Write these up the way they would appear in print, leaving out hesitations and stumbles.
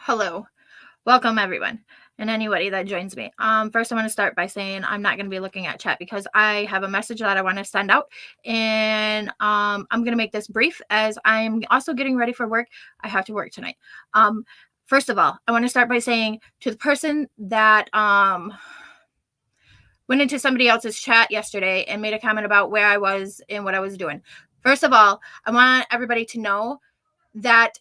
Hello. Welcome everyone and anybody that joins me. First I want to start by saying I'm not going to be looking at chat because I have a message that I want to send out, and I'm going to make this brief as I'm also getting ready for work. I have to work tonight. First of all, I want to start by saying to the person that went into somebody else's chat yesterday and made a comment about where I was and what I was doing. First of all, I want everybody to know that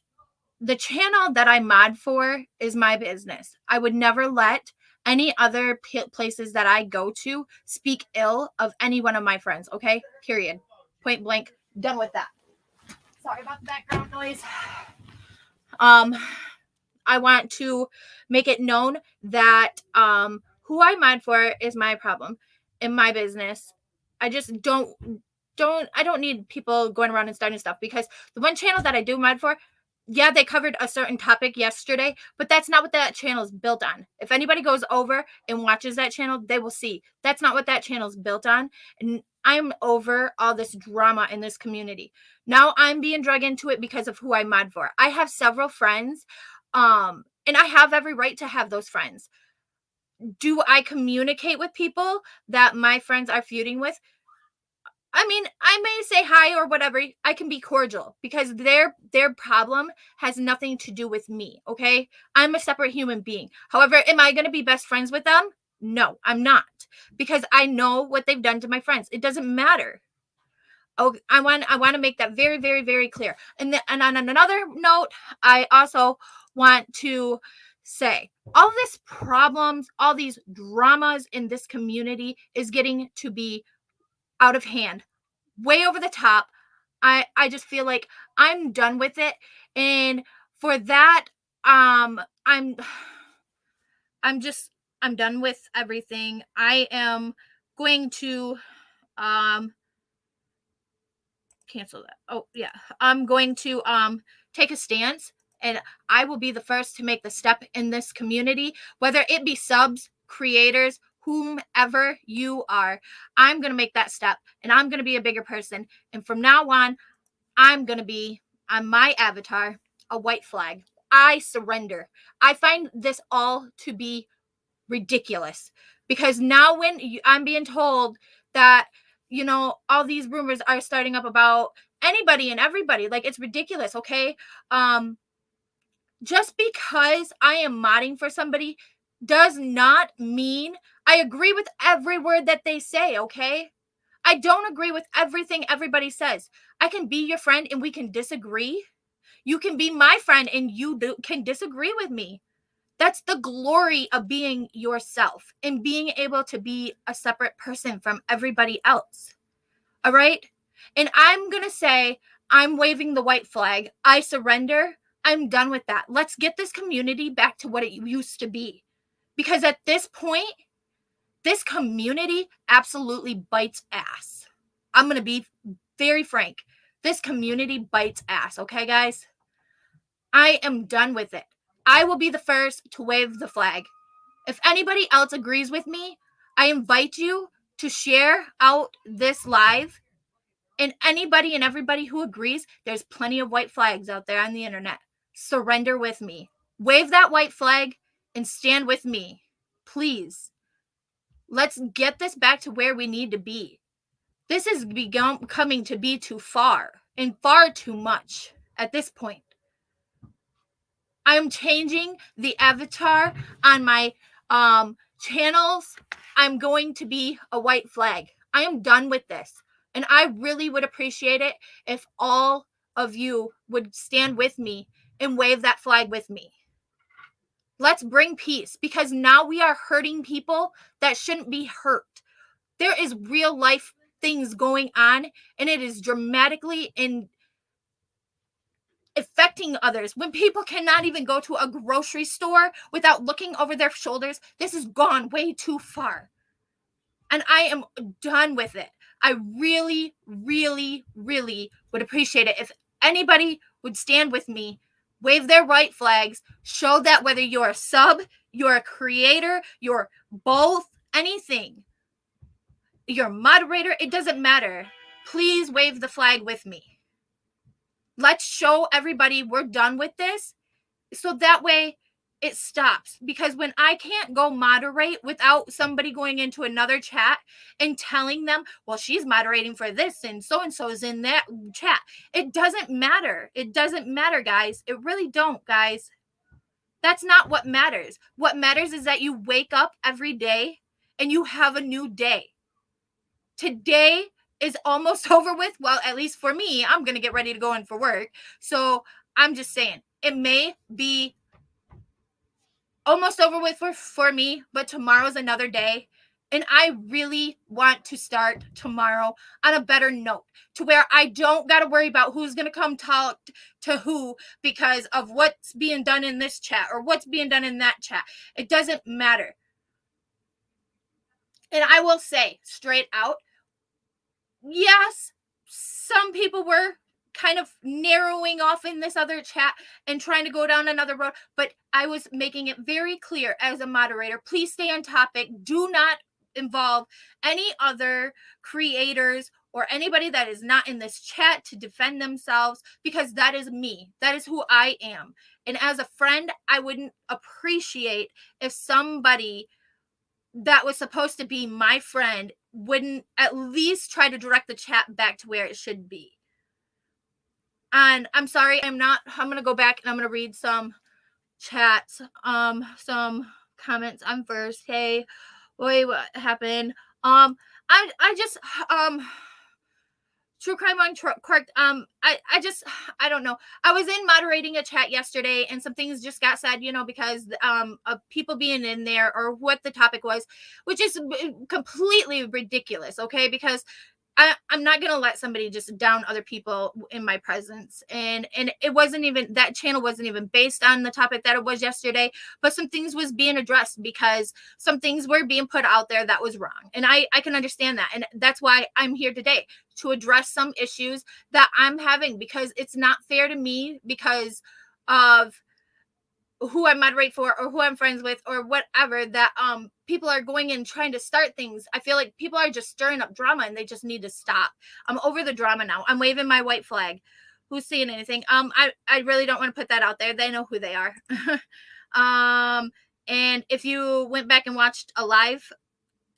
the channel that I mod for is my business. I would never let any other places that I go to speak ill of any one of my friends, okay? Period. Point blank. Done with that. Sorry about the background noise. I want to make it known that who I mod for is my problem in my business. I just don't need people going around and starting stuff, because the one channel that I do mod for, yeah, they covered a certain topic yesterday, but that's not what that channel is built on. If anybody goes over and watches that channel, they will see that's not what that channel is built on. And I'm over all this drama in this community. Now I'm being dragged into it because of who I mod for. I have several friends, and I have every right to have those friends. Do I communicate with people that my friends are feuding with? I mean, I may say hi or whatever. I can be cordial because their problem has nothing to do with me, okay? I'm a separate human being. However, am I going to be best friends with them? No, I'm not, because I know what they've done to my friends. It doesn't matter. Oh, I want to make that very, very, very clear. And on another note, I also want to say all this problems, all these dramas in this community is getting to be out of hand, way over the top. I just feel like I'm done with it, and for that, I'm done with everything. I am going to cancel that. Oh yeah, I'm going to take a stance, and I will be the first to make the step in this community, whether it be subs, creators, whomever you are. I'm going to make that step, and I'm going to be a bigger person, and from now on I'm going to be on my avatar a white flag. I surrender. I find this all to be ridiculous, because now when I'm being told that, all these rumors are starting up about anybody and everybody, like, it's ridiculous. Okay, just because I am modding for somebody does not mean I agree with every word that they say. Okay, I don't agree with everything everybody says. I can be your friend and we can disagree. You can be my friend and you can disagree with me. That's the glory of being yourself and being able to be a separate person from everybody else. All right? And I'm going to say, I'm waving the white flag. I surrender. I'm done with that. Let's get this community back to what it used to be. Because at this point, this community absolutely bites ass. I'm going to be very frank. This community bites ass. Okay, guys? I am done with it. I will be the first to wave the flag. If anybody else agrees with me, I invite you to share out this live. And anybody and everybody who agrees, there's plenty of white flags out there on the internet. Surrender with me. Wave that white flag and stand with me. Please. Let's get this back to where we need to be. This is coming to be too far and far too much at this point. I'm changing the avatar on my channels. I'm going to be a white flag. I am done with this. And I really would appreciate it if all of you would stand with me and wave that flag with me. Let's bring peace, because now we are hurting people that shouldn't be hurt. There is real life things going on, and it is dramatically affecting others. When people cannot even go to a grocery store without looking over their shoulders, this has gone way too far. And I am done with it. I really, really, really would appreciate it if anybody would stand with me, wave their white flags, show that whether you're a sub, you're a creator, you're both, anything, you're a moderator, it doesn't matter. Please wave the flag with me. Let's show everybody we're done with this, so that way it stops. Because when I can't go moderate without somebody going into another chat and telling them, well, she's moderating for this and so is in that chat. It doesn't matter. It doesn't matter, guys. It really don't, guys. That's not what matters. What matters is that you wake up every day and you have a new day. Today is almost over with. Well, at least for me, I'm going to get ready to go in for work. So I'm just saying, it may be almost over with for me, but tomorrow's another day. And I really want to start tomorrow on a better note, to where I don't got to worry about who's going to come talk to who because of what's being done in this chat or what's being done in that chat. It doesn't matter. And I will say straight out, yes, some people were kind of narrowing off in this other chat and trying to go down another road, but I was making it very clear as a moderator, please stay on topic. Do not involve any other creators or anybody that is not in this chat to defend themselves, because that is me. That is who I am. And as a friend, I wouldn't appreciate if somebody that was supposed to be my friend wouldn't at least try to direct the chat back to where it should be. And I'm sorry, I'm going to go back and I'm going to read some chats, some comments. I'm first. Hey, wait, what happened? I just, True Crime Uncorked. I don't know. I was in moderating a chat yesterday and some things just got said, because of people being in there or what the topic was, which is completely ridiculous. Okay. Because I'm not going to let somebody just down other people in my presence. And it wasn't even, that channel wasn't even based on the topic that it was yesterday, but some things was being addressed because some things were being put out there that was wrong. And I can understand that. And that's why I'm here today, to address some issues that I'm having, because it's not fair to me because of who I moderate for or who I'm friends with or whatever, that people are going and trying to start things. I feel like people are just stirring up drama and they just need to stop. I'm over the drama now. I'm waving my white flag. Who's saying anything? I really don't want to put that out there. They know who they are. And if you went back and watched a live,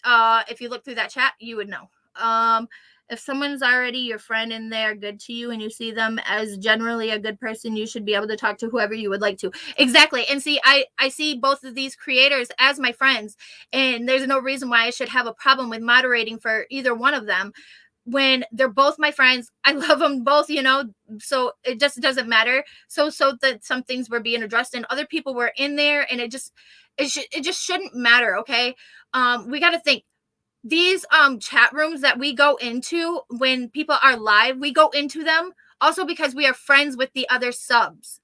if you look through that chat, you would know. If someone's already your friend and they're good to you and you see them as generally a good person, you should be able to talk to whoever you would like to. Exactly. And see, I see both of these creators as my friends, and there's no reason why I should have a problem with moderating for either one of them when they're both my friends. I love them both, so it just doesn't matter. So that some things were being addressed and other people were in there, and it just shouldn't matter. Okay. We got to think. These chat rooms that we go into when people are live, we go into them also because we are friends with the other subs.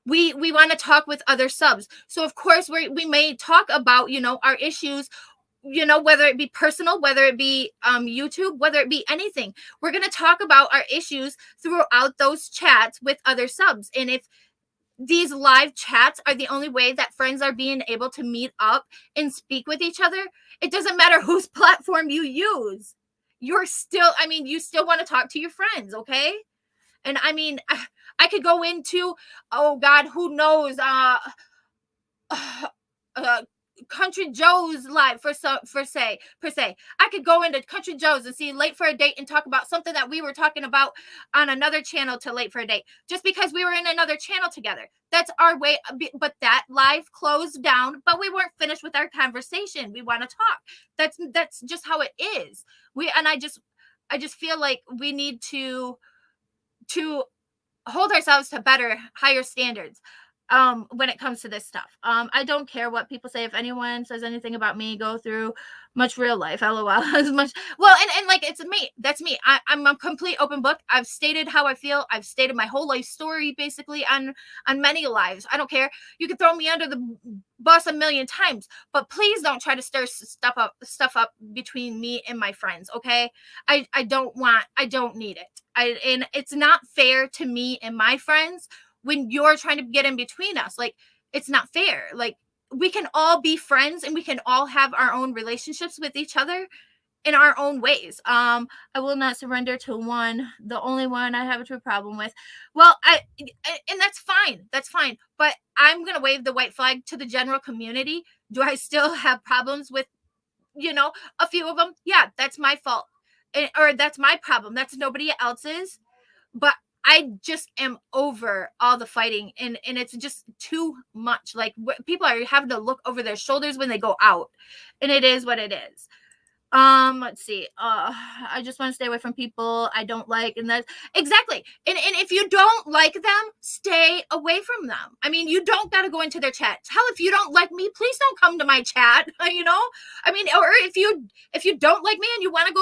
We want to talk with other subs. So of course we may talk about, our issues, whether it be personal, whether it be YouTube, whether it be anything. We're going to talk about our issues throughout those chats with other subs. And if these live chats are the only way that friends are being able to meet up and speak with each other, it doesn't matter whose platform you use. You still want to talk to your friends, okay? And I could go into, oh God, who knows, Country Joe's live per se. I could go into Country Joe's and see Late for a Date and talk about something that we were talking about on another channel to Late for a Date, just because we were in another channel together. That's our way. But that live closed down, but we weren't finished with our conversation. We want to talk. That's just how it is. I just feel like we need to hold ourselves to higher standards when it comes to this stuff. I don't care what people say. If anyone says anything about me, go through much real life, lol. As much, well, and like, it's me. That's me. I'm a complete open book. I've stated how I feel. I've stated my whole life story basically on many lives. I don't care. You can throw me under the bus a million times, but please don't try to stir stuff up between me and my friends. Okay. I don't need it. And it's not fair to me and my friends when you're trying to get in between us. Like, it's not fair. Like, we can all be friends and we can all have our own relationships with each other. in our own ways. I will not surrender to one, the only one I have a true problem with. Well, and that's fine. That's fine. But I'm gonna wave the white flag to the general community. Do I still have problems with, a few of them? Yeah, that's my fault. Or that's my problem. That's nobody else's. But I just am over all the fighting, and it's just too much. Like, people are having to look over their shoulders when they go out, and it is what it is. Let's see. I just want to stay away from people I don't like, and that's exactly. And if you don't like them, stay away from them. I mean, you don't got to go into their chat. Hell, if you don't like me, please don't come to my chat. I mean, or if you don't like me and you want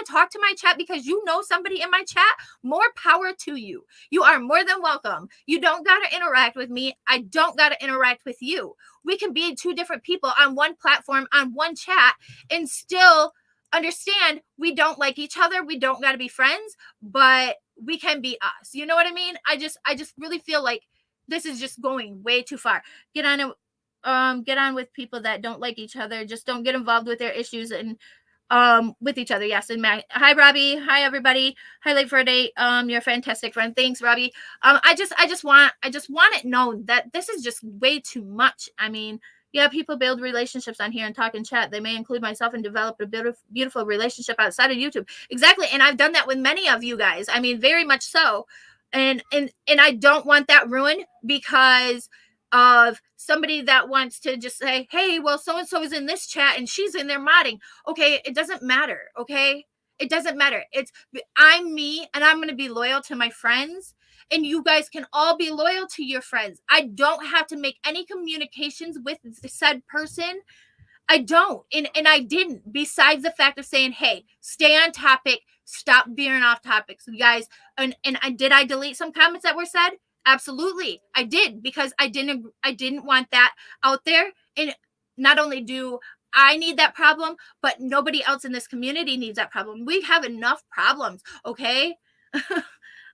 to talk to my chat because you know somebody in my chat, more power to you. You are more than welcome. You don't got to interact with me. I don't got to interact with you. We can be two different people on one platform, on one chat, and still understand we don't like each other. We don't got to be friends, but we can be us. You know what I mean? I just really feel like this is just going way too far. Get on with people that don't like each other. Just don't get involved with their issues and with each other. Yes. And hi Robbie, hi everybody, hi Late for a Date. You're a fantastic friend. Thanks, Robbie. I just want it known that this is just way too much. I mean, yeah, people build relationships on here and talk and chat. They may include myself and develop a beautiful relationship outside of YouTube. Exactly. And I've done that with many of you guys. I mean, very much so. And I don't want that ruined because of somebody that wants to just say, hey, well, so-and-so is in this chat and she's in there modding. Okay, it doesn't matter. Okay, it doesn't matter. I'm me, and I'm going to be loyal to my friends, and you guys can all be loyal to your friends. I don't have to make any communications with the said person. I don't. And I didn't, besides the fact of saying, hey, stay on topic, stop veering off topics, you guys. And did I delete some comments that were said? Absolutely. I did, because I didn't want that out there. And not only do I need that problem, but nobody else in this community needs that problem. We have enough problems, okay?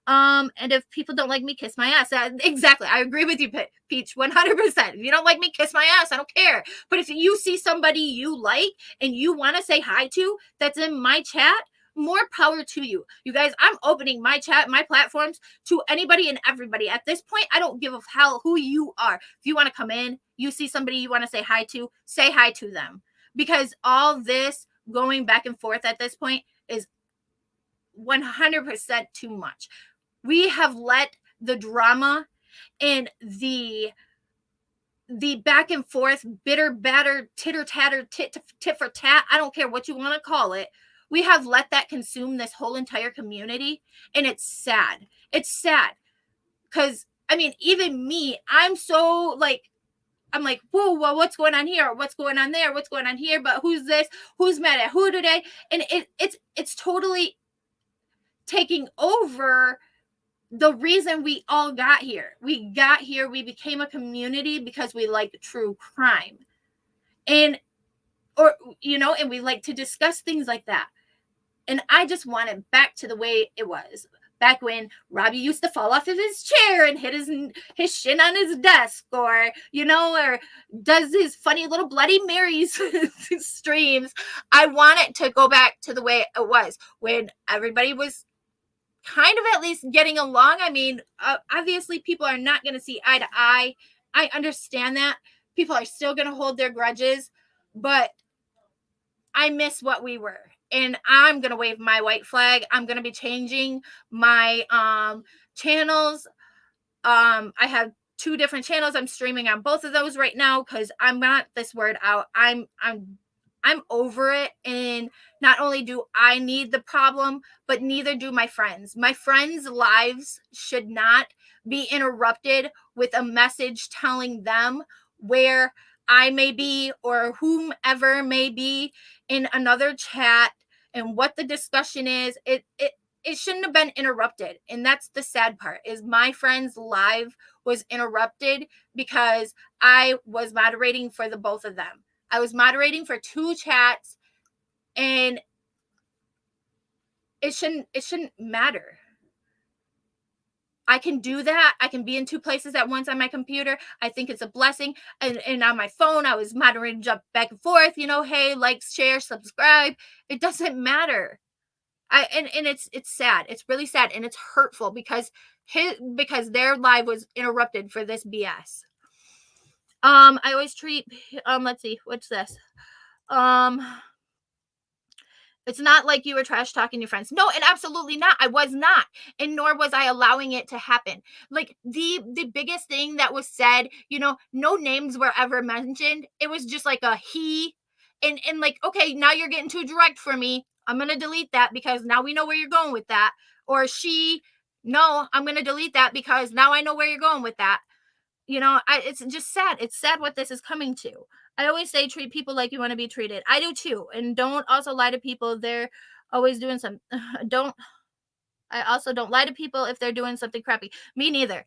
And if people don't like me, kiss my ass. Exactly. I agree with you, Peach, 100%. If you don't like me, kiss my ass. I don't care. But if you see somebody you like and you want to say hi to that's in my chat, more power to you. You guys, I'm opening my chat, my platforms to anybody and everybody. At this point, I don't give a hell who you are. If you want to come in, you see somebody you want to say hi to them. Because all this going back and forth at this point is 100% too much. We have let the drama and the back and forth, bitter, batter, titter, tatter, tit for tat, I don't care what you want to call it. We have let that consume this whole entire community, and it's sad. It's sad because, I mean, even me, I'm so like, I'm like, whoa, well, what's going on here? What's going on there? What's going on here? But who's this? Who's mad at who today? And it's totally taking over the reason we all got here. We became a community because we like true crime. And we like to discuss things like that. And I just want it back to the way it was back when Robbie used to fall off of his chair and hit his shin on his desk, or does his funny little Bloody Marys streams. I want it to go back to the way it was when everybody was kind of at least getting along. I mean, obviously people are not going to see eye to eye. I understand that. People are still going to hold their grudges, but I miss what we were. And I'm going to wave my white flag. I'm going to be changing my channels. I have 2 different channels. I'm streaming on both of those right now because I'm not this word out. I'm over it. And not only do I need the problem, but neither do my friends. My friends' lives should not be interrupted with a message telling them where I may be or whomever may be in another chat and what the discussion is. It shouldn't have been interrupted. And that's the sad part, is my friend's live was interrupted because I was moderating for the both of them. I was moderating for 2 chats, and it shouldn't matter. I can do that. I can be in two places at once on my computer. I think it's a blessing. And on my phone, I was moderating, jump back and forth, hey, like, share, subscribe. It doesn't matter. And it's sad. It's really sad, and it's hurtful because their live was interrupted for this BS. I always treat let's see, what's this? It's not like you were trash talking your friends. No, and absolutely not. I was not. And nor was I allowing it to happen. Like the biggest thing that was said, no names were ever mentioned. It was just like a he and like, okay, now you're getting too direct for me. I'm going to delete that because now we know where you're going with that. Or she, no, I'm going to delete that because now I know where you're going with that. It's just sad. It's sad what this is coming to. I always say treat people like you want to be treated. I do too. And don't also lie to people. They're always doing some I also don't lie to people if they're doing something crappy. Me neither.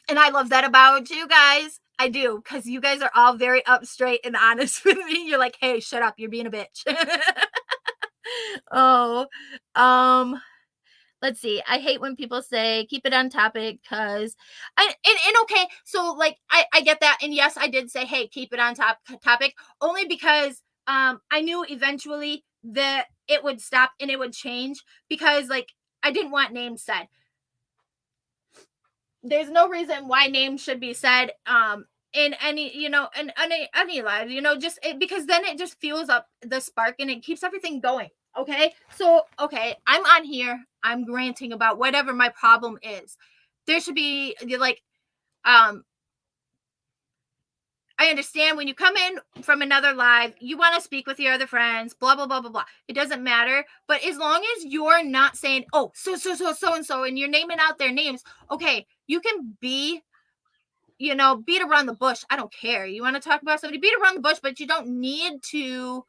And I love that about you guys. I do, because you guys are all very up straight and honest with me. You're like, hey, shut up, you're being a bitch. Oh, let's see. I hate when people say keep it on topic because and okay, so like I get that. And yes, I did say, hey, keep it on topic, only because I knew eventually that it would stop and it would change, because like I didn't want names said. There's no reason why names should be said in any in any live, just because then it just fuels up the spark and it keeps everything going. Okay, so okay, I'm on here, I'm ranting about whatever my problem is. There should be like I understand when you come in from another live, you want to speak with your other friends, blah, blah, blah, blah, blah. It doesn't matter. But as long as you're not saying, oh, and so, and you're naming out their names, okay, you can beat around the bush. I don't care. You want to talk about somebody, beat around the bush, but you don't need to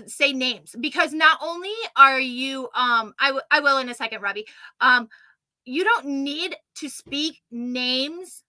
say names, because not only are you, I will in a second, Robbie, you don't need to speak names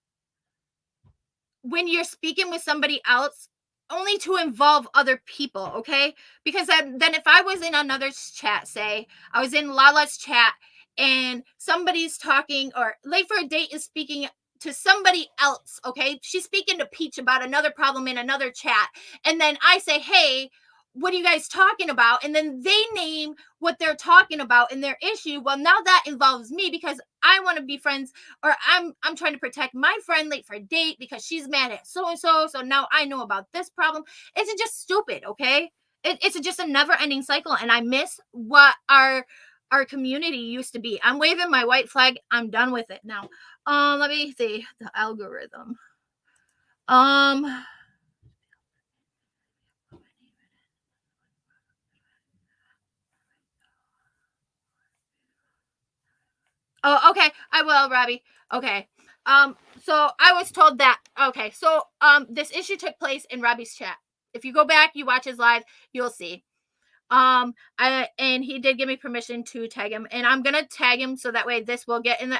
when you're speaking with somebody else, only to involve other people, okay? Because then if I was in another's chat, say I was in Lala's chat and somebody's talking, or Late for a Date is speaking to somebody else, okay? She's speaking to Peach about another problem in another chat. And then I say, hey, what are you guys talking about? And then they name what they're talking about in their issue. Well, now that involves me, because I want to be friends, or I'm trying to protect my friend Late for a Date because she's mad at so and so. So now I know about this problem. It's just stupid, okay? It's just a never-ending cycle, and I miss what our community used to be. I'm waving my white flag. I'm done with it now. Let me see the algorithm. Oh, okay. I will, Robbie. Okay. So I was told that. Okay. So, this issue took place in Robbie's chat. If you go back, you watch his live, you'll see. And he did give me permission to tag him, and I'm gonna tag him so that way this will get in the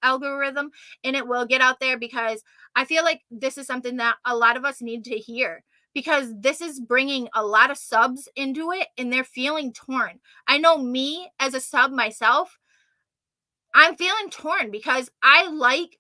algorithm and it will get out there, because I feel like this is something that a lot of us need to hear, because this is bringing a lot of subs into it and they're feeling torn. I know me as a sub myself, I'm feeling torn because I like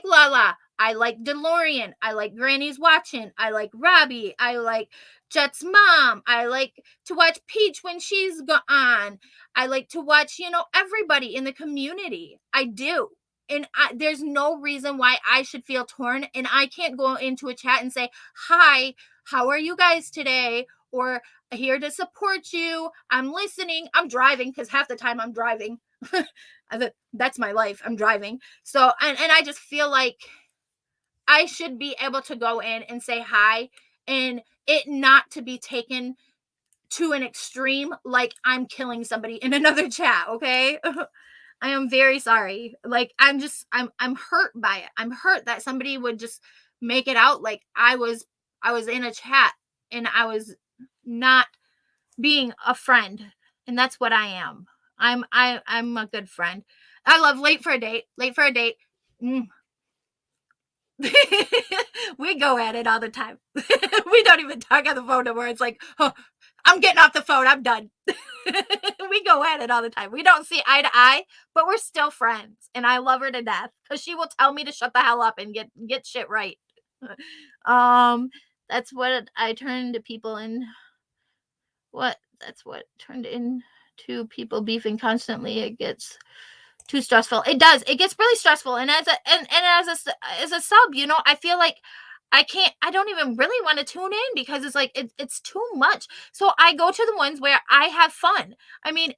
Lala. I like DeLorean. I like Granny's Watching. I like Robbie. I like Jet's mom. I like to watch Peach when she's on. I like to watch, everybody in the community. I do. And there's no reason why I should feel torn. And I can't go into a chat and say, hi, how are you guys today? Or here to support you. I'm listening. I'm driving, because half the time I'm driving. That's my life. I'm driving. So, and I just feel like I should be able to go in and say hi, and it not to be taken to an extreme, like I'm killing somebody in another chat. Okay. I am very sorry. Like, I'm hurt by it. I'm hurt that somebody would just make it out like I was in a chat and I was not being a friend. And that's what I am. I'm a good friend. I love Late for a Date. Late for a Date. We go at it all the time. We don't even talk on the phone anymore. It's like, oh, I'm getting off the phone. I'm done. We go at it all the time. We don't see eye to eye, but we're still friends, and I love her to death because she will tell me to shut the hell up and get shit right. um, that's what I turned to people and what that's what turned into people beefing constantly. It gets too stressful. It does. It gets really stressful. And as a sub, I feel like I don't even really want to tune in because it's like it's too much. So I go to the ones where I have fun. I mean,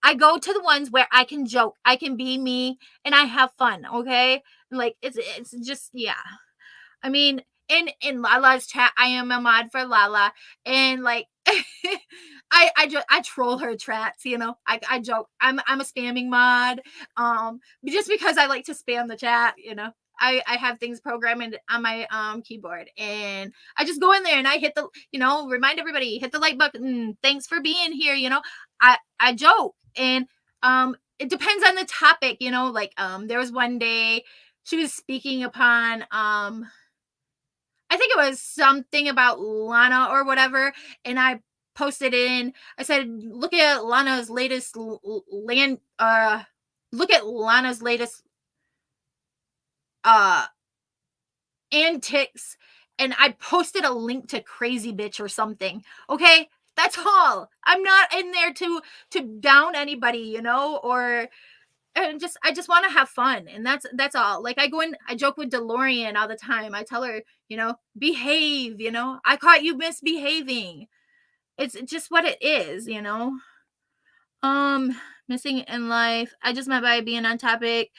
I go to the ones where I can joke, I can be me, and I have fun. Okay, like it's just yeah. I mean, in Lala's chat, I am a mod for Lala, and like I troll her chats. I joke. I'm a spamming mod, just because I like to spam the chat. I have things programmed on my keyboard, and I just go in there and I hit the remind everybody, hit the like button. Thanks for being here. I joke, and it depends on the topic. Like there was one day she was speaking upon I think it was something about Lana or whatever, and I posted in. I said, "Look at Lana's latest land. Look at Lana's latest uh antics," and I posted a link to Crazy Bitch or something. Okay, that's all. I'm not in there to down anybody, or and I just want to have fun, and that's all. Like I go in, I joke with DeLorean all the time. I tell her, behave. I caught you misbehaving. It's just what it is. Missing in life. I just meant by being on topic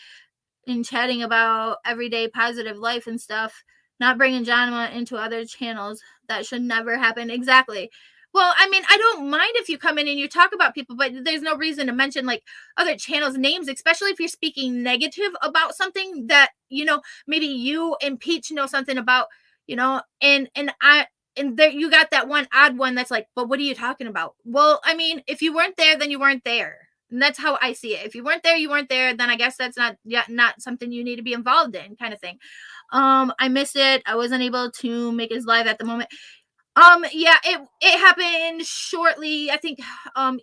and chatting about everyday positive life and stuff, not bringing drama into other channels. That should never happen. Exactly. Well, I mean, I don't mind if you come in and you talk about people, but there's no reason to mention like other channels' names, especially if you're speaking negative about something that, maybe you and Peach know something about, and there you got that one odd one that's like, but what are you talking about? Well, I mean, if you weren't there, then you weren't there. And that's how I see it. If you weren't there, you weren't there. Then I guess that's not something you need to be involved in, kind of thing. I missed it. I wasn't able to make his live at the moment. Yeah, it happened shortly. I think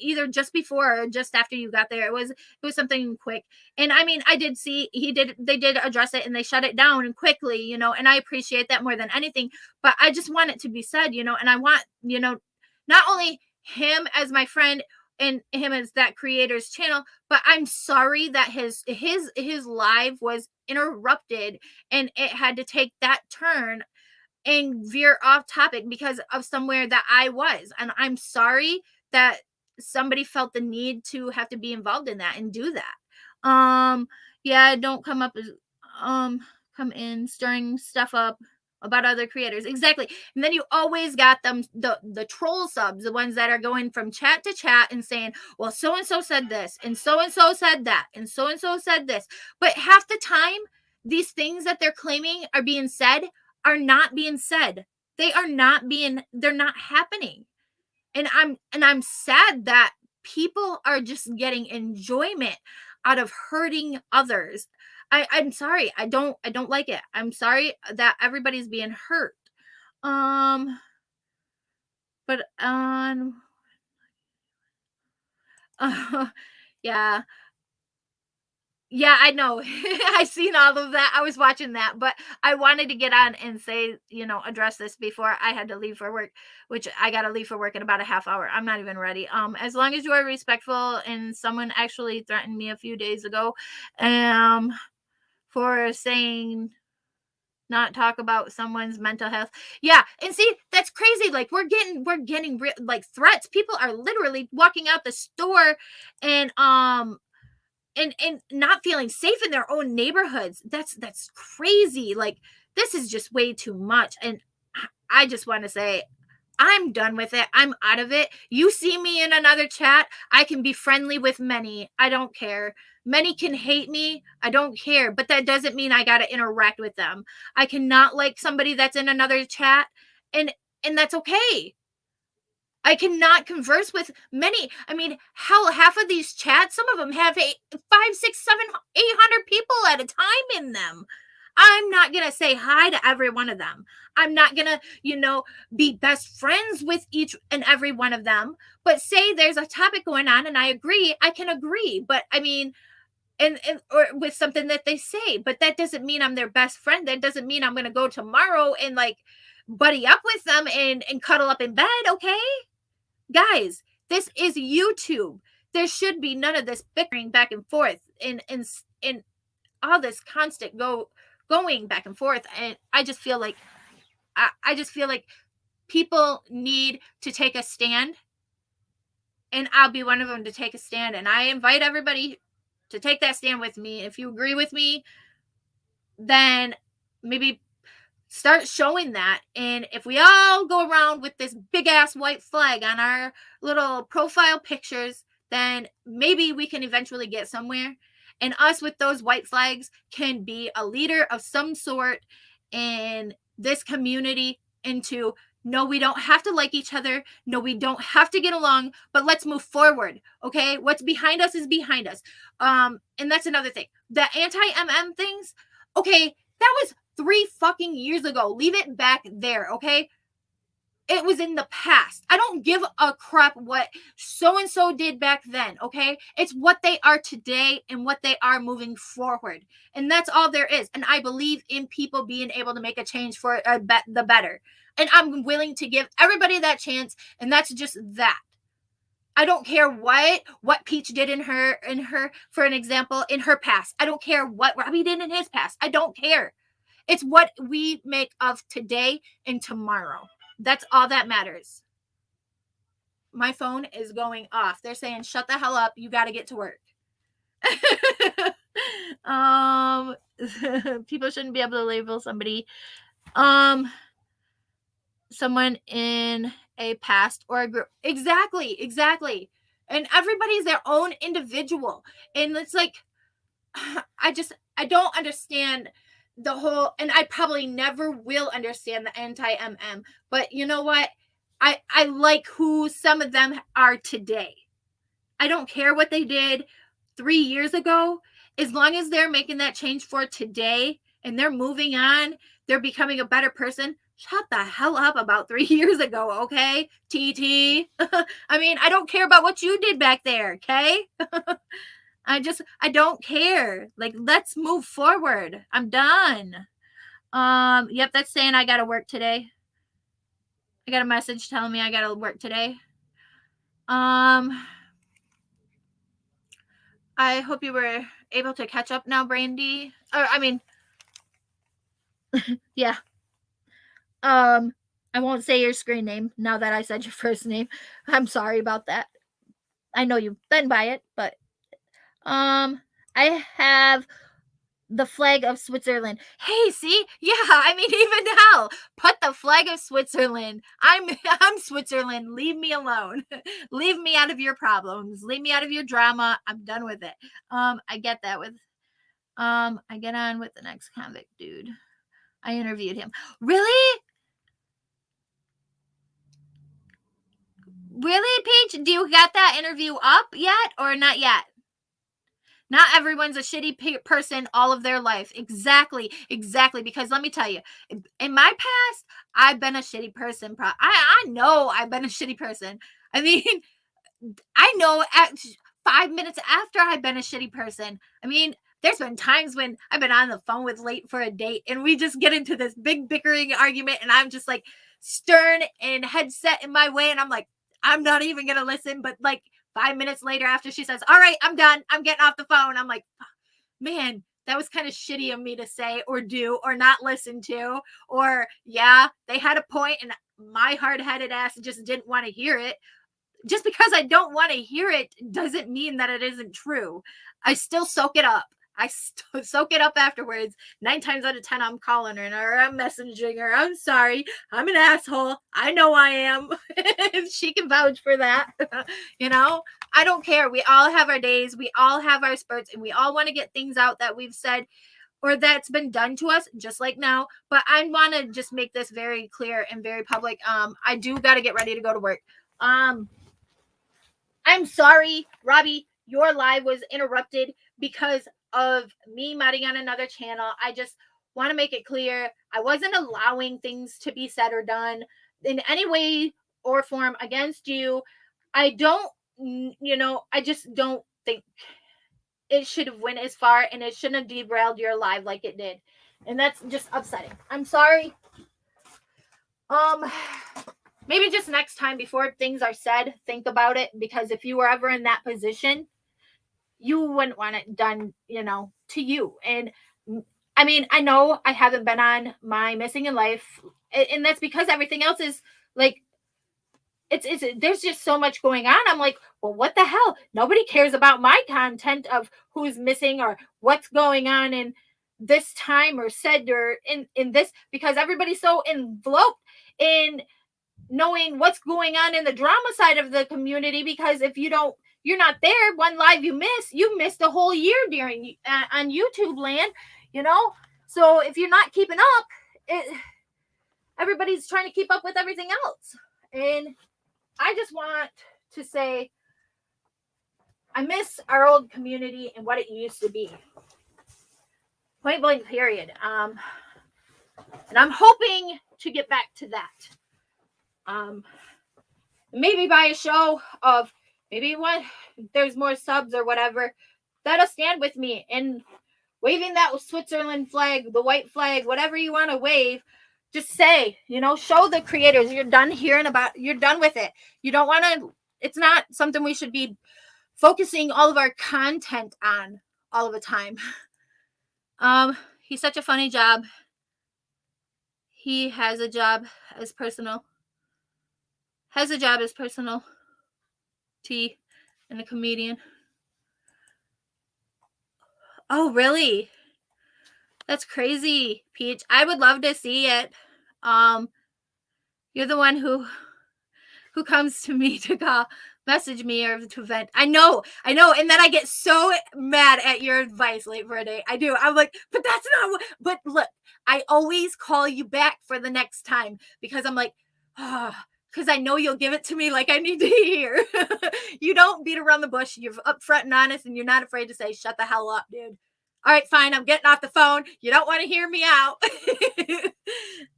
either just before or just after you got there. It was something quick. And I mean, I did see they did address it and they shut it down quickly, and I appreciate that more than anything. But I just want it to be said, and I want, not only him as my friend and him as that creator's channel, but I'm sorry that his live was interrupted and it had to take that turn and veer off topic because of somewhere that I was. And I'm sorry that somebody felt the need to have to be involved in that and do that. Yeah, don't come in stirring stuff up about other creators. Exactly. And then you always got them the troll subs, the ones that are going from chat to chat and saying, well, so and so said this, and so said that, and so said this. But half the time, these things that they're claiming are being said are not being said. They're not happening. And I'm sad that people are just getting enjoyment out of hurting others. I'm sorry. I don't like it. I'm sorry that everybody's being hurt. But yeah. Yeah, I know. I seen all of that. I was watching that, but I wanted to get on and say, address this before I had to leave for work, which I got to leave for work in about a half hour. I'm not even ready. As long as you are respectful, and someone actually threatened me a few days ago, for saying not talk about someone's mental health. Yeah, and see, that's crazy. Like we're getting like threats. People are literally walking out the store and and not feeling safe in their own neighborhoods. That's crazy. Like this is just way too much. And I just want to say I'm done with it. I'm out of it. You see me in another chat, I can be friendly with many. I don't care. Many can hate me. I don't care. But that doesn't mean I got to interact with them. I cannot like somebody that's in another chat, and that's okay. I cannot converse with many. I mean, hell, half of these chats, some of them have 5, 6, 7, 800 people at a time in them. I'm not going to say hi to every one of them. I'm not going to, be best friends with each and every one of them. But say there's a topic going on and I agree, I can agree. But I mean, and or with something that they say, but that doesn't mean I'm their best friend. That doesn't mean I'm going to go tomorrow and like buddy up with them and cuddle up in bed. Okay, guys, this is YouTube. There should be none of this bickering back and forth and all this constant going back and forth. And I just feel like I just feel like people need to take a stand, and I'll be one of them to take a stand. And I invite everybody to take that stand with me. If you agree with me, then maybe start showing that. And if we all go around with this big ass white flag on our little profile pictures, then maybe we can eventually get somewhere. And us with those white flags can be a leader of some sort in this community into, no, we don't have to like each other. No, we don't have to get along, but let's move forward. Okay. What's behind us is behind us. And that's another thing. The anti-MM things. Okay. That was 3 fucking years ago. Leave it back there. Okay. It was in the past. I don't give a crap what so-and-so did back then, okay? It's what they are today and what they are moving forward. And that's all there is. And I believe in people being able to make a change for the better. And I'm willing to give everybody that chance. And that's just that. I don't care what Peach did in her, for an example, in her past. I don't care what Robbie did in his past. I don't care. It's what we make of today and tomorrow. That's all that matters. My phone is going off. They're saying, shut the hell up. You got to get to work. People shouldn't be able to label somebody, someone in a past or a group. Exactly. And everybody's their own individual. And it's like, I don't understand the whole, and I probably never will understand the anti-MM, but you know what? I like who some of them are today. I don't care what they did 3 years ago. As long as they're making that change for today and they're moving on, they're becoming a better person. Shut the hell up about 3 years ago, okay? TT. I mean, I don't care about what you did back there, okay? I don't care. Like, let's move forward. I'm done. Yep, that's saying I gotta work today. I got a message telling me I gotta work today. I hope you were able to catch up now, Brandy. Yeah. I won't say your screen name now that I said your first name. I'm sorry about that. I know you've been by it, but I have the flag of Switzerland. Hey, see? Yeah, I mean, even now, put the flag of Switzerland. I'm Switzerland. Leave me alone. Leave me out of your problems. Leave me out of your drama. I'm done with it. I get that with I get on with the next convict dude. I interviewed him. Really? Really, Paige? Do you got that interview up yet or not yet? Not everyone's a shitty person all of their life. Exactly. Because let me tell you, in my past, I've been a shitty person. I know I've been a shitty person. I mean, I know at 5 minutes after I've been a shitty person. I mean, there's been times when I've been on the phone with late for a date and we just get into this big bickering argument and I'm just like stern and headset in my way. And I'm like, I'm not even going to listen. But like 5 minutes later after she says, all right, I'm done. I'm getting off the phone. I'm like, man, that was kind of shitty of me to say or do or not listen to. Or yeah, they had a point and my hard-headed ass just didn't want to hear it. Just because I don't want to hear it doesn't mean that it isn't true. I still soak it up. I soak it up afterwards. 9 times out of 10, I'm calling her or I'm messaging her. I'm sorry. I'm an asshole. I know I am. She can vouch for that. I don't care. We all have our days. We all have our spurts and we all want to get things out that we've said or that's been done to us, just like now. But I want to just make this very clear and very public. I do got to get ready to go to work. I'm sorry, Robbie, your live was interrupted because of me modding on another channel. I just want to make it clear I wasn't allowing things to be said or done in any way or form against you. I don't, I just don't think it should have went as far, and it shouldn't have derailed your life like it did. And that's just upsetting. I'm sorry. Maybe just next time before things are said, think about it, because if you were ever in that position, you wouldn't want it done, to you. And I mean, I know I haven't been on my missing in life, and that's because everything else is like, it's there's just so much going on. I'm like, well, what the hell? Nobody cares about my content of who's missing or what's going on in this time or said or in this, because everybody's so enveloped in knowing what's going on in the drama side of the community. Because if you're not there, one live you missed a whole year during on YouTube land, so if you're not keeping up, everybody's trying to keep up with everything else. And I just want to say I miss our old community and what it used to be, point blank period. And I'm hoping to get back to that. Maybe by a show of maybe what there's more subs or whatever, that'll stand with me and waving that Switzerland flag, the white flag, whatever you want to wave. Just say, show the creators you're done you're done with it. You don't want to, it's not something we should be focusing all of our content on all of the time. He's such a funny job. He has a job as personal. T and a comedian. Oh, really? That's crazy, Peach. I would love to see it. You're the one who comes to me to message me or to vent. I know. And then I get so mad at your advice late for a day. I do. I'm like, but that's not what, but look, I always call you back for the next time because I'm like, because I know you'll give it to me like I need to hear. You don't beat around the bush. You're upfront and honest, and you're not afraid to say, shut the hell up, dude. All right, fine, I'm getting off the phone. You don't want to hear me out.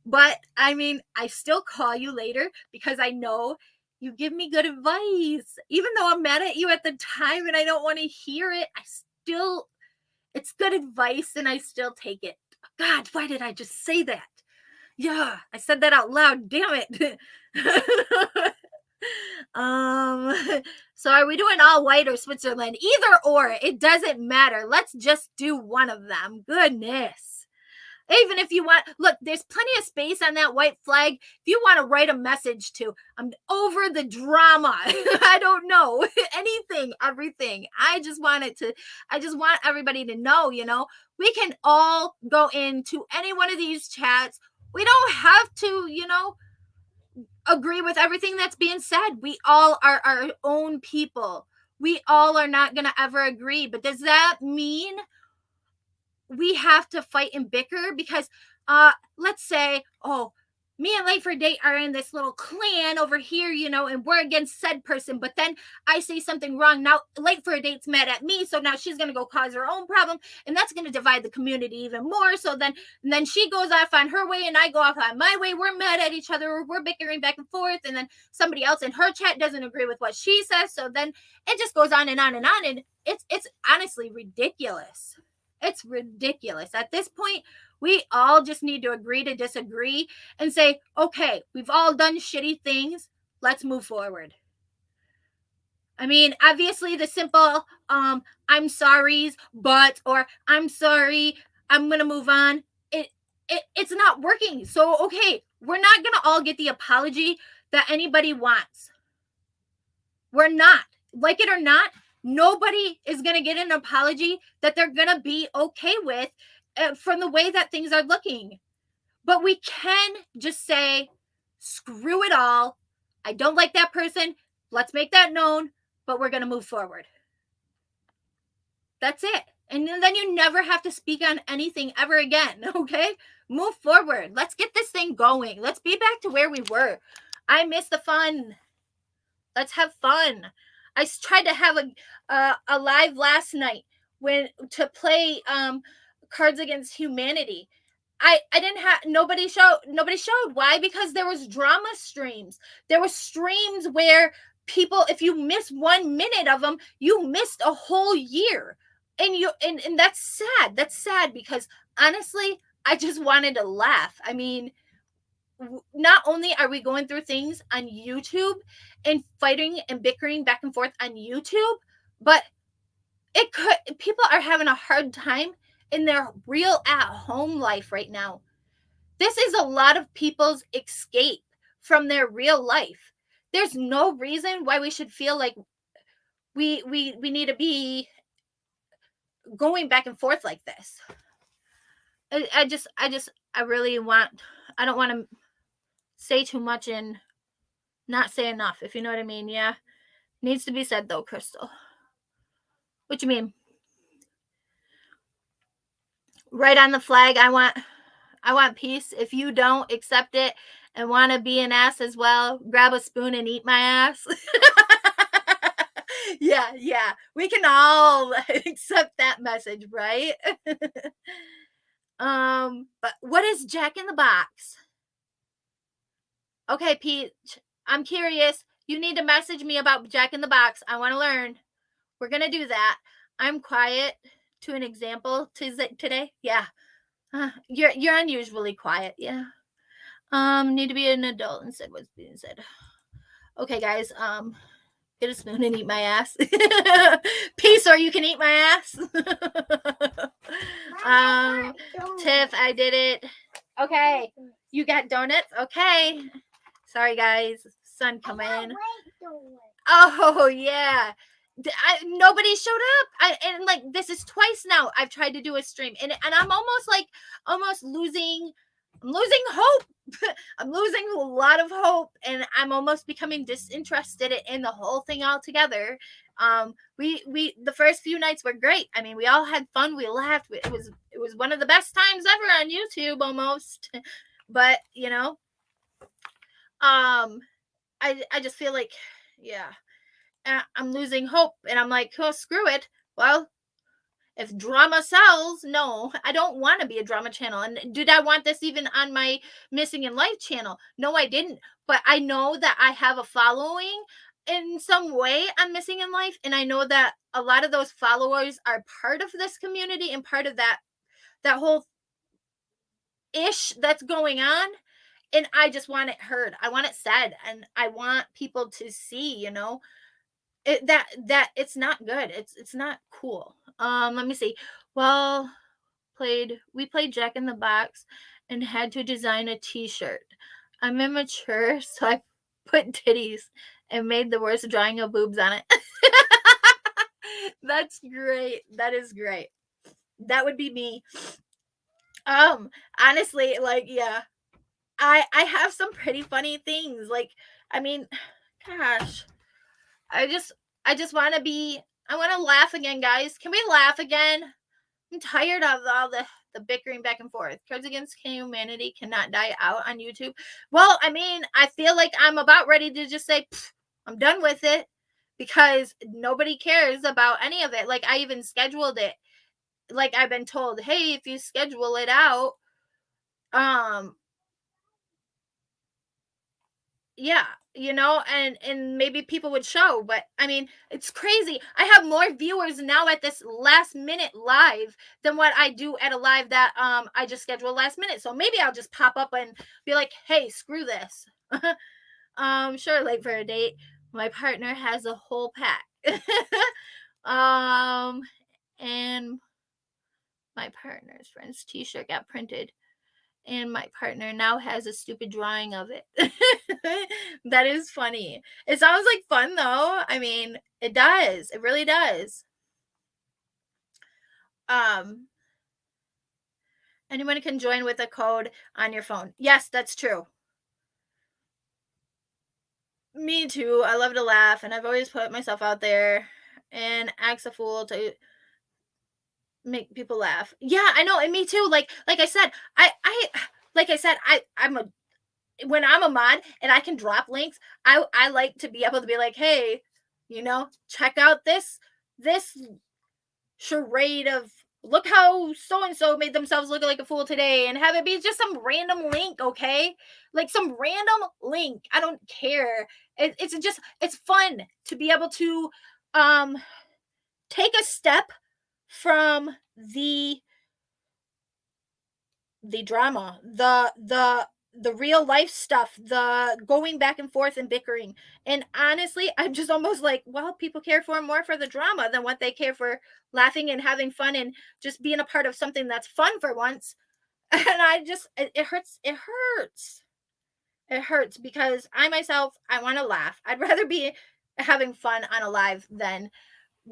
But, I mean, I still call you later because I know you give me good advice. Even though I'm mad at you at the time and I don't want to hear it, it's good advice and I still take it. God, why did I just say that? Yeah, I said that out loud. Damn it. So are we doing all white or Switzerland? Either or, it doesn't matter. Let's just do one of them. Goodness. Even if you want, look, there's plenty of space on that white flag. If you want to write a message to, I'm over the drama. I don't know. Anything, everything. I just want everybody to know, we can all go into any one of these chats. We don't have to, agree with everything that's being said. We all are our own people. We all are not going to ever agree. But does that mean we have to fight and bicker? Because let's say, me and Late for a Date are in this little clan over here, and we're against said person, but then I say something wrong. Now Late for a Date's mad at me, so now she's going to go cause her own problem, and that's going to divide the community even more. So then she goes off on her way and I go off on my way. We're mad at each other. We're bickering back and forth, and then somebody else in her chat doesn't agree with what she says. So then it just goes on and on and on, and it's honestly ridiculous. It's ridiculous. At this point, we all just need to agree to disagree and say, okay, we've all done shitty things. Let's move forward. I mean, obviously the simple, I'm sorries, or I'm sorry, I'm going to move on. It's not working. So, okay, we're not going to all get the apology that anybody wants. We're not. Like it or not, nobody is going to get an apology that they're going to be okay with from the way that things are looking. But we can just say, screw it all. I don't like that person. Let's make that known, but we're going to move forward. That's it. And then you never have to speak on anything ever again, okay? Move forward. Let's get this thing going. Let's be back to where we were. I miss the fun. Let's have fun. I tried to have a live last night to play Cards Against Humanity. I didn't have nobody showed. Why? Because there was drama streams. There were streams where people, if you miss 1 minute of them, you missed a whole year. And that's sad. That's sad because honestly, I just wanted to laugh. I mean, not only are we going through things on YouTube and fighting and bickering back and forth on YouTube, but people are having a hard time in their real at home life right now. This is a lot of people's escape from their real life. There's no reason why we should feel like we need to be going back and forth like this. I really want, I don't want to say too much and not say enough, if you know what I mean. Yeah. Needs to be said though, Crystal. What you mean? Right on the flag. I want peace. If you don't accept it and want to be an ass as well, grab a spoon and eat my ass. Yeah. We can all accept that message, right? But what is Jack in the Box? Okay, Pete, I'm curious. You need to message me about Jack in the Box. I want to learn. We're going to do that. I'm quiet to an example today. Yeah. You're unusually quiet. Yeah. Need to be an adult and said what's being said. Okay, guys. Get a spoon and eat my ass. Peace, or you can eat my ass. Tiff, I did it. Okay, you got donuts. Okay. Sorry, guys. Sun coming. Oh yeah. Nobody showed up. And like this is twice now I've tried to do a stream, and I'm almost losing. I'm losing hope. I'm losing a lot of hope, and I'm almost becoming disinterested in the whole thing altogether. We the first few nights were great. I mean, we all had fun. We laughed. It was one of the best times ever on YouTube, almost. But you know, I just feel like, yeah, I'm losing hope, and I'm like, oh, screw it. Well, if drama sells, no, I don't want to be a drama channel. And did I want this even on my Missing in Life channel? No, I didn't. But I know that I have a following in some way on Missing in Life, and I know that a lot of those followers are part of this community and part of that whole ish that's going on. And I just want it heard. I want it said, and I want people to see, you know, that it's not good. It's not cool. Let me see. Well, we played Jack in the Box and had to design a t-shirt. I'm immature, so I put titties and made the worst drawing of boobs on it. That's great. That is great. That would be me. Honestly, like, yeah. I have some pretty funny things. Like, I mean, gosh. I just want to laugh again, guys. Can we laugh again? I'm tired of all the bickering back and forth. Cards Against Humanity cannot die out on YouTube. Well, I mean, I feel like I'm about ready to just say, I'm done with it, because nobody cares about any of it. Like, I even scheduled it. Like, I've been told, hey, if you schedule it out, yeah, you know, and maybe people would show. But I mean, it's crazy. I have more viewers now at this last minute live than what I do at a live that I just scheduled last minute. So maybe I'll just pop up and be like, hey, screw this. Sure, late for a date. My partner has a whole pack. And my partner's friend's t-shirt got printed, and my partner now has a stupid drawing of it. That is funny. It sounds like fun, though. I mean, it does. It really does. Anyone can join with a code on your phone. Yes, that's true. Me too. I love to laugh, and I've always put myself out there and act a fool to make people laugh. Yeah, I know, and me too. Like I said, when I'm a mod and I can drop links, I like to be able to be like, hey, you know, check out this charade of look how so and so made themselves look like a fool today, and have it be just some random link, okay? Like some random link. I don't care. It's fun to be able to take a step from the drama, the real life stuff, the going back and forth and bickering. And honestly, I'm just almost like, well, people care for more for the drama than what they care for laughing and having fun and just being a part of something that's fun for once. And it hurts. It hurts. It hurts because I myself, I want to laugh. I'd rather be having fun on a live than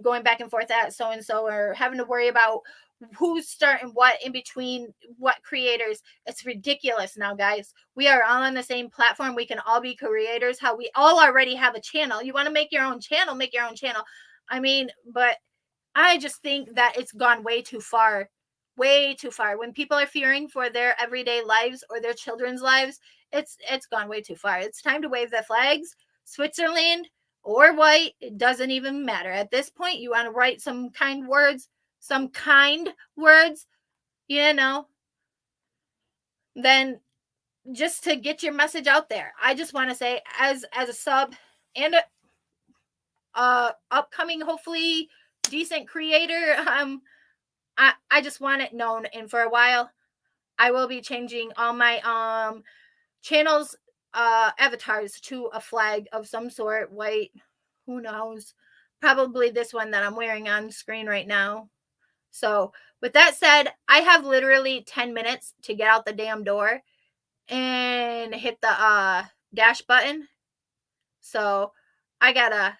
going back and forth at so and so, or having to worry about who's starting what in between what creators. It's ridiculous now, guys. We are all on the same platform. We can all be creators. How we all already have a channel. You want to make your own channel, make your own channel. I mean, but I just think that it's gone way too far. Way too far. When people are fearing for their everyday lives or their children's lives, it's gone way too far. It's time to wave the flags. Switzerland or white, it doesn't even matter. At this point, you want to write some kind words, you know, then just to get your message out there. I just want to say, as a sub and a upcoming, hopefully decent creator, I just want it known. And for a while, I will be changing all my channels avatars to a flag of some sort, white, who knows, probably this one that I'm wearing on screen right now. So with that said, I have literally 10 minutes to get out the damn door and hit the dash button. So I gotta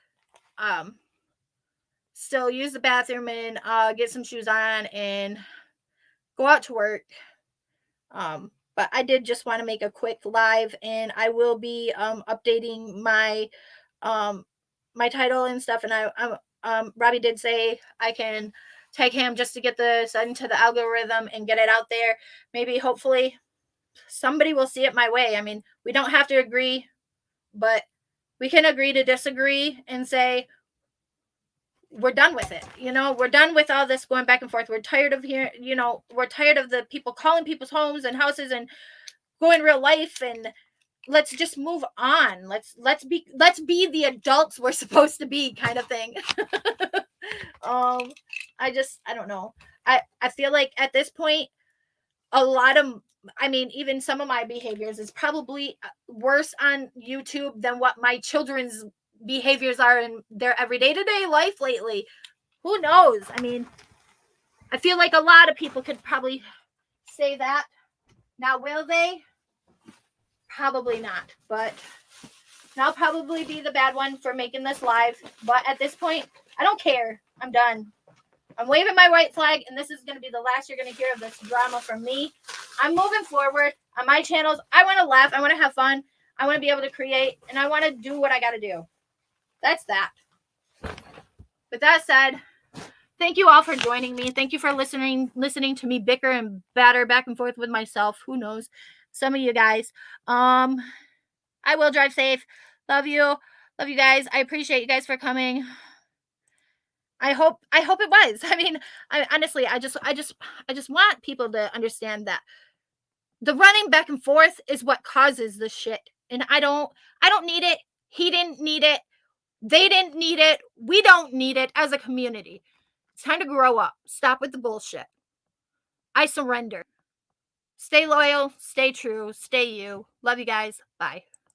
still use the bathroom and get some shoes on and go out to work. But I did just want to make a quick live, and I will be updating my my title and stuff. And Robbie did say I can tag him just to get this into the algorithm and get it out there. Maybe hopefully somebody will see it my way. I mean, we don't have to agree, but we can agree to disagree and say we're done with it. We're done with all this going back and forth. We're tired of here. We're tired of the people calling people's homes and houses and going real life, and let's just move on. Let's be the adults we're supposed to be, kind of thing. I don't know. I feel like at this point, a lot of, I mean, even some of my behaviors is probably worse on YouTube than what my children's behaviors are in their everyday to-day life lately. Who knows? I mean, I feel like a lot of people could probably say that. Now, will they? Probably not, but I'll probably be the bad one for making this live. But at this point, I don't care. I'm done. I'm waving my white flag, and this is going to be the last you're going to hear of this drama from me. I'm moving forward on my channels. I want to laugh. I want to have fun. I want to be able to create, and I want to do what I got to do. That's that. With that said, thank you all for joining me. Thank you for listening to me bicker and batter back and forth with myself. Who knows? Some of you guys. I will drive safe. Love you. Love you guys. I appreciate you guys for coming. I hope it was. I mean, honestly, I just want people to understand that the running back and forth is what causes this shit. And I don't need it. He didn't need it. They didn't need it. We don't need it as a community. It's time to grow up. Stop with the bullshit. I surrender. Stay loyal, stay true, stay you. Love you guys. Bye.